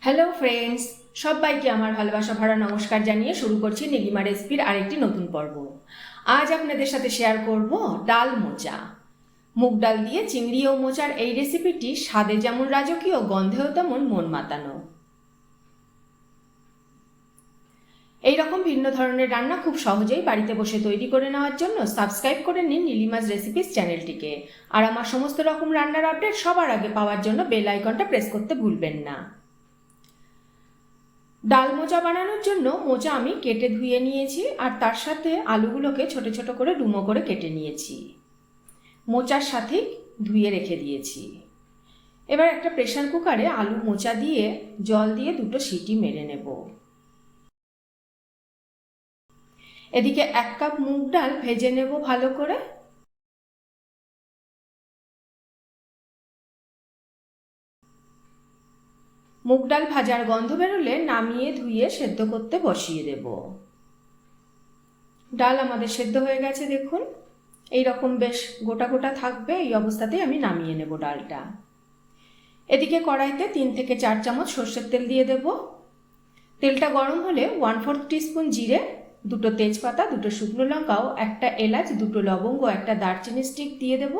Hello friends, সবাইকে আমার ভালোবাসা ভরা নমস্কার জানিয়ে শুরু করছি নীলিমা রেসিপির আরেকটি নতুন পর্ব। আজ আপনাদের সাথে শেয়ার করব ডাল মোচা। মুগ ডাল দিয়ে চিংড়ি ও মোচার এই রেসিপিটি স্বাদে যেমন রাজকীয়, গন্ধেও তেমন মন মাতানো। এইরকম ভিন্ন ধরনের রান্না খুব সহজেই বাড়িতে বসে তৈরি করে নেওয়ার জন্য সাবস্ক্রাইব করে নিন নীলিমাস রেসিপিস চ্যানেলটিকে। আর আমার সমস্ত রকম রান্নার আপডেট সবার আগে পাওয়ার জন্য বেল আইকনটা প্রেস করতে ভুলবেন না। ডাল মোচা বানানোর জন্য মোচা আমি কেটে ধুয়ে নিয়েছি, আর তার সাথে আলুগুলোকে ছোট ছোট করে ডুমো করে কেটে নিয়েছি। মোচার সাথে ধুয়ে রেখে দিয়েছি। এবার একটা প্রেসার কুকারে আলু মোচা দিয়ে জল দিয়ে 2টো সিটি মেরে নেব। এদিকে 1 কাপ মুগ ডাল ভেজে নেব ভালো করে। মুগ ডাল ভাজার গন্ধ বেরোলে নামিয়ে ধুয়ে সেদ্ধ করতে বসিয়ে দেব। ডাল আমাদের সেদ্ধ হয়ে গেছে, দেখুন এই রকম বেশ গোটা গোটা থাকবে। এই অবস্থাতেই আমি নামিয়ে নেব ডালটা। এদিকে কড়াইতে 3 থেকে 4 চামচ সর্ষের তেল দিয়ে দেব। তেলটা গরম হলে 1/4 টিস্পুন জিরে, 2টো তেজপাতা, 2টো শুকনো লঙ্কা ও 1টা এলাচ, 2টো লবঙ্গ, 1টা দারচিনি স্টিক দিয়ে দেব।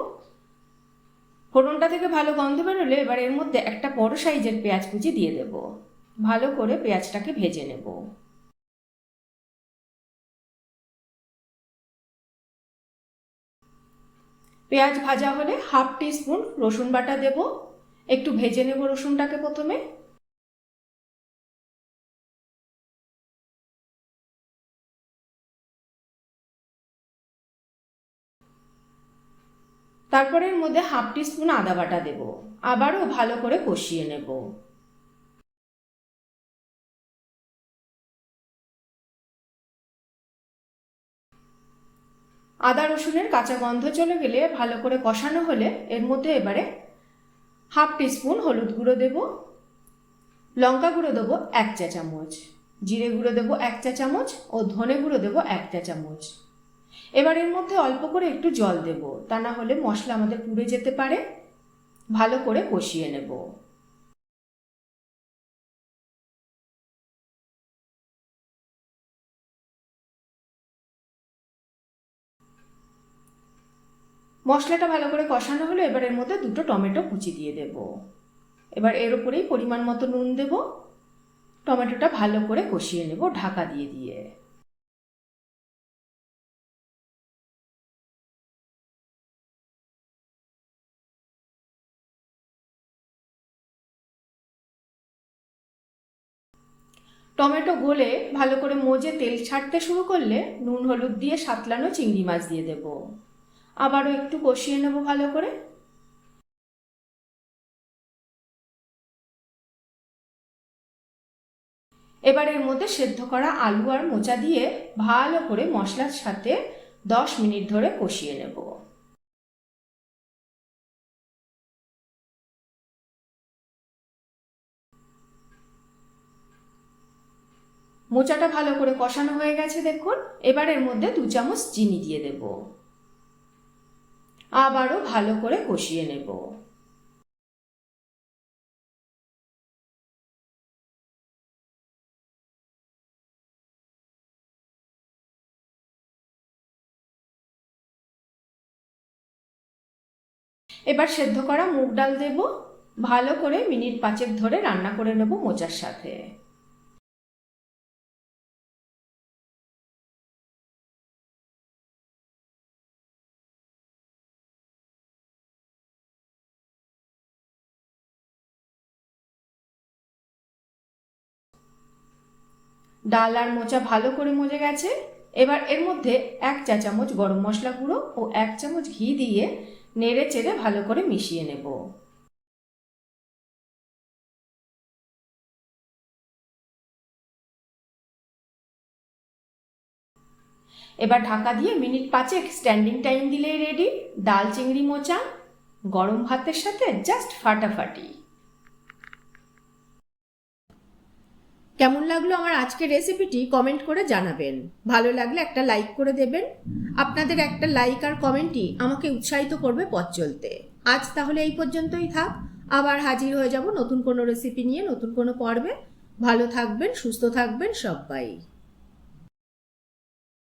ফোড়নটা থেকে ভালো গন্ধ বেরোলে এবার এর মধ্যে একটা বড় সাইজের পেঁয়াজ কুচি দিয়ে দেব। ভালো করে পেঁয়াজটাকে ভেজে নেব। পেঁয়াজ ভাজা হলে 1/2 টিস্পুন রসুন বাটা দেব। একটু ভেজে নেব রসুনটাকে প্রথমে। তারপরে এর মধ্যে 1/2 টিস্পুন আদা বাটা দেব। আবারও ভালো করে কষিয়ে নেব। আদা রসুনের কাঁচা গন্ধ চলে গেলে, ভালো করে কষানো হলে এর মধ্যে এবারে 1/2 টিস্পুন হলুদ গুঁড়ো দেব। লঙ্কা গুঁড়ো দেবো 1 চা চামচ, জিরে গুঁড়ো দেবো 1 চা চামচ ও ধনে গুঁড়ো দেবো 1 চা চামচ। এবার এর মধ্যে অল্প করে একটু জল দেব, তা না হলে মশলা আমাদের পুড়ে যেতে পারে। ভালো করে কষিয়ে নেব। মশলাটা ভালো করে কষানো হলে এবার এর মধ্যে 2টো টমেটো কুচি দিয়ে দেব। এবার এর উপরেই পরিমাণ মতো নুন দেব। টমেটোটা ভালো করে কষিয়ে নেব ঢাকা দিয়ে দিয়ে। টমেটো গলে ভালো করে মজে তেল ছাড়তে শুরু করলে নুন হলুদ দিয়ে সাতলানো চিংড়ি মাছ দিয়ে দেব। আবারও একটু কষিয়ে নেব ভালো করে। এবার এর মধ্যে সেদ্ধ করা আলু আর মোচা দিয়ে ভালো করে মশলার সাথে 10 মিনিট ধরে কষিয়ে নেব। মোচাটা ভালো করে কষানো হয়ে গেছে, দেখুন। এবার এর মধ্যে 2 চামচ চিনি দিয়ে দেব। আবারও ভালো করে কষিয়ে নেব। এবার সেদ্ধ করা মুগ ডাল দেব। ভালো করে মিনিট 5 ধরে রান্না করে নেব মোচার সাথে। ডাল আর মোচা ভালো করে মজে গেছে। এবার এর মধ্যে 1 চা চামচ গরম মশলা গুঁড়ো ও 1 চামচ ঘি দিয়ে নেড়ে চেড়ে ভালো করে মিশিয়ে নেব। এবার ঢাকা দিয়ে মিনিট 5 স্ট্যান্ডিং টাইম দিলেই রেডি ডাল চিংড়ি মোচা। গরম ভাতের সাথে জাস্ট ফাটাফাটি। কেমন লাগলো আমার আজকের রেসিপিটি কমেন্ট করে জানাবেন। ভালো লাগলে একটা লাইক করে দেবেন। আপনাদের একটা লাইক আর কমেন্টই আমাকে উৎসাহিত করবে পথ চলতে। আজ তাহলে এই পর্যন্তই থাক। আবার হাজির হয়ে যাব নতুন কোনো রেসিপি নিয়ে, নতুন কোনো পর্বে। ভালো থাকবেন, সুস্থ থাকবেন সবাই।